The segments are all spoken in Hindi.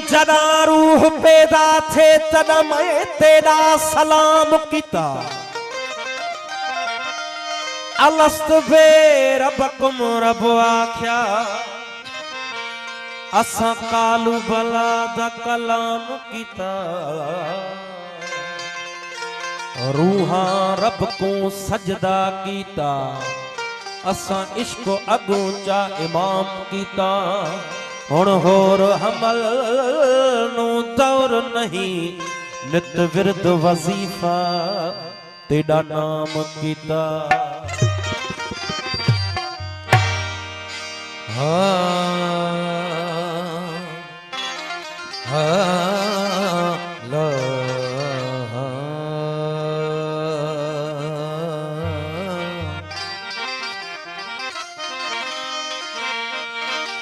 जदा रूह पैदा थे तद मैं तेरा सलाम किता अलस्त बे रबकुम रब आख्या असा कालू भला दा कलाम किता रूहा रब को सजदा किता असा इश्क अगूंचा इमाम किता हुण होर हमल नू दौर नहीं नित विरद वजीफा तेरा नाम किता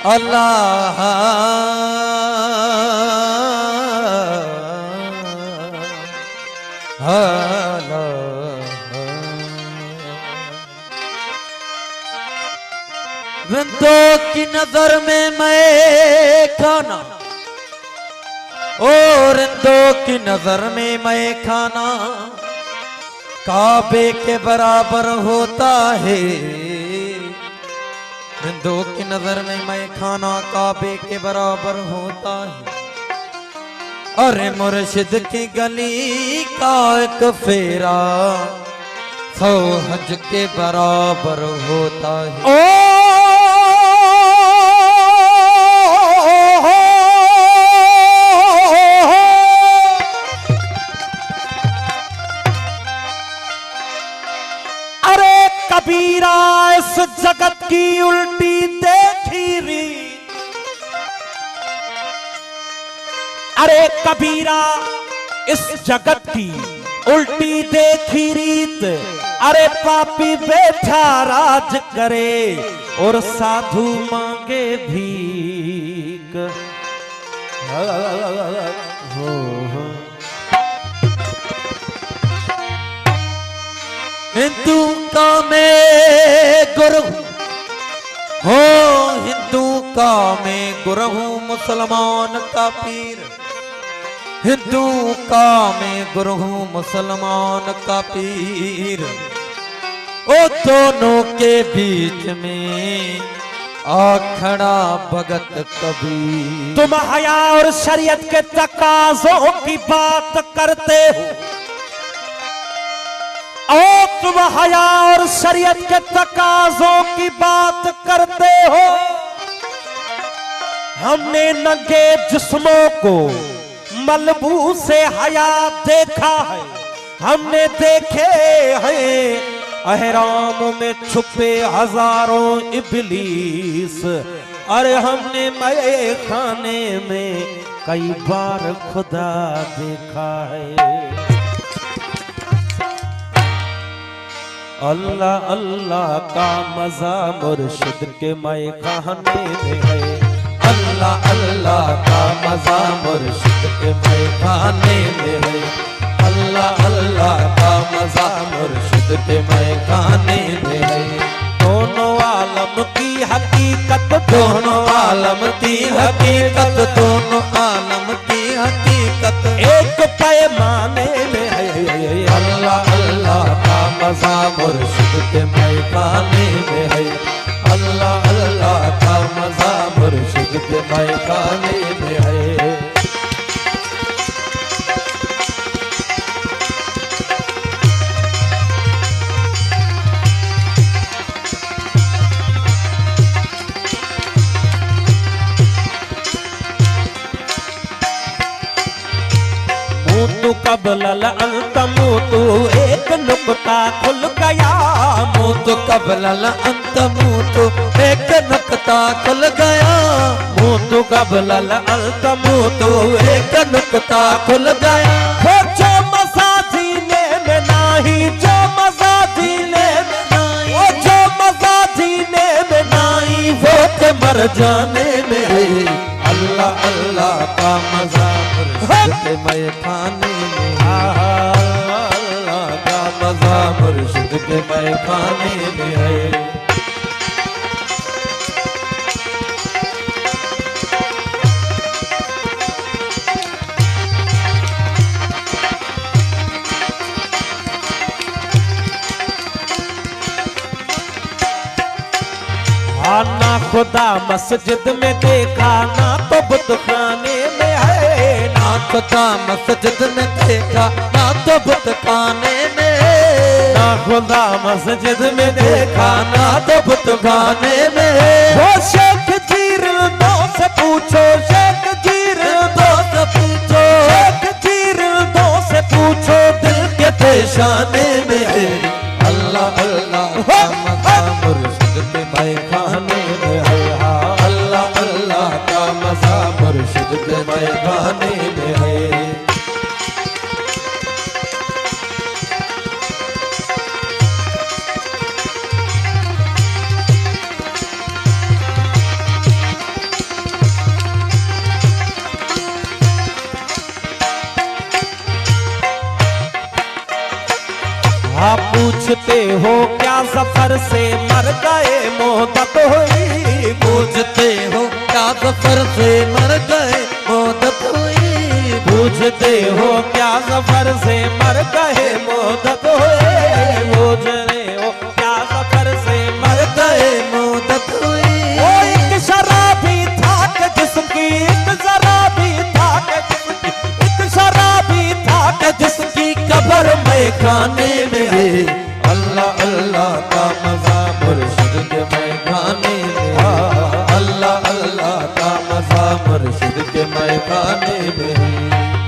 अल्लाह रिंदों की नजर में मैं खाना ओ रिंदों की नजर में मैं खाना काबे के बराबर होता है। रिंदों की नजर में मैं खाना काबे के बराबर होता है। अरे मुर्शिद की गली का एक फेरा 100 हज के बराबर होता है। कबीरा इस जगत की उल्टी देखी रीत, अरे कबीरा इस जगत की उल्टी देखी रीत। अरे पापी बैठा राज करे और साधु मांगे भीख। हिंदू का मैं गुरु हो, हिंदू का मैं गुरु हूँ, मुसलमान का पीर। हिंदू का मैं गुरु हूँ, मुसलमान का पीर। ओ दोनों के बीच में आ खड़ा भगत कबीर। तुम हया और शरीयत के तकाज़ों की बात करते हो, ओ तुम हया और शरीयत के तकाज़ों की बात करते हो। हमने नंगे जिस्मों को मलबू से हया देखा है, हमने देखे हैं अहराम में छुपे हजारों इबलीस। अरे हमने मए खाने में कई बार खुदा देखा है। अल्लाह अल्लाह का मजा मुर्शिद के मैं खाने में है। अल्लाह अल्लाह का मजा मुर्शिद के मैं खाने में है। अल्लाह अल्लाह का मजा मुर्शिद के मैं खाने में है। दोनों पैमाने में है। अल्लाह अल्लाह का मजा मुर्शिद के मैखाने में है। अल्लाह अल्लाह का मजा मुर्शिद के मैखाने में है। मुतु कबलल अंत मुतु एक नुक्ता खुल गया। मुतु कबलल अंत मुतु एक नुक्ता खुल गया। मुतु कबलल अंत मुतु एक नुक्ता खुल गया। हो जो मजा जीने में नाही, जो मजा जीने में नाही, ओ जो मजा जीने में नाही वो के मर जाने में है। अल्लाह अल्लाह का मजा मुर्शिद के मैखाने में। अल्लाह का मजा मुर्शिद के मैखाने में है। ना खुदा मस्जिद में देखा, ना तो बुत खाने में है। ना खुदा मस्जिद में देखा, ना तो बुत खाने में। ना खुदा मस्जिद में देखा, ना तो बुत खाने में। वो शेख जीर दो से पूछो, शेख जीर दो से पूछो, शेख जीर दो से पूछो दिल के पेशाने में है। अल्लाह अल्लाह का मजा मुर्शिद के मैखाने में है। अल्लाह अल्लाह का मजा मुर्शिद के मैखाने में है। आप पूछते हो क्या सफर से मर गए मोहब्बत हुई। पूछते हो क्या सफर से मर गए मोहब्बत हुई। पूछते हो क्या सफर से मर गए मोहब्बत हुई। पूछते हो क्या सफर से मर गए मोहब्बत हुई। वो एक शराबी था कि जिसकी, एक शराबी था कि जिसकी, एक शराबी था कि जिसकी कब्र मैखाने में है। अल्लाह अल्लाह का मजा मुर्शिद के मैखाने में। अल्लाह अल्लाह का मजा मुर्शिद के मैखाने में।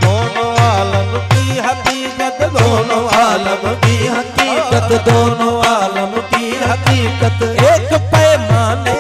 दोनों आलम की हकीकत, दोनों आलम की हकीकत, दोनों आलम की हकीकत एक पैमाने